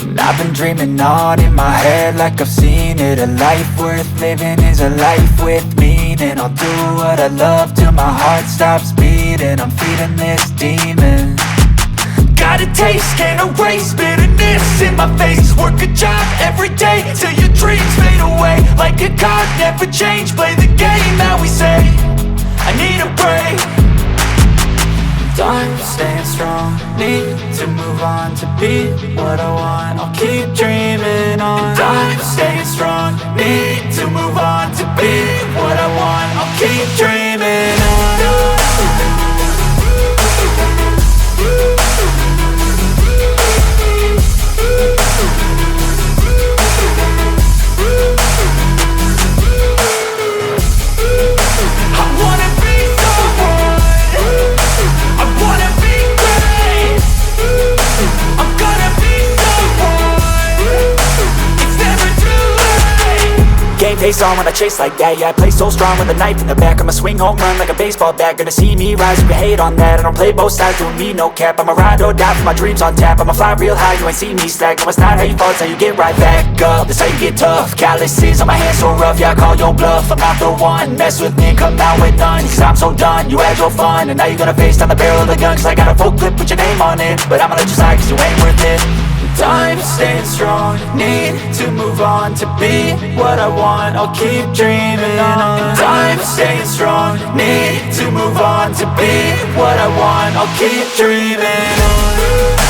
And I've been dreaming on in my head like I've seen it. A life worth living is a life with meaning. I'll do what I love till my heart stops beating. I'm feeding this demon. Got a taste, can't erase bitterness in my face. Work a job every day till your dreams fade away. Like a card, never change, play the game that we say. I need a break. I'm staying strong, need to move on to be what I want. I'll keep dreaming on. I'm staying strong, need to move on to be what I want. I'll keep dreaming on. Face on when I chase like that. Yeah, I play so strong with a knife in the back. I'ma swing home run like a baseball bat. Gonna see me rise, you can hate on that. I don't play both sides, doing me no cap. I'ma ride or die for my dreams on tap. I'ma fly real high, you ain't see me slack. No, it's not how you fall, it's how you get right back up. That's how you get tough. Calluses on my hands so rough, yeah, I call your bluff. I'm not the one, mess with me and come out with none. Cause I'm so done, you had your fun. And now you're gonna face down the barrel of the gun. Cause I got a full clip with your name on it. But I'ma let you slide cause you ain't worth it. I'm staying strong, need to move on to be what I want. I'll keep dreaming on. I'm staying strong, need to move on to be what I want. I'll keep dreaming on.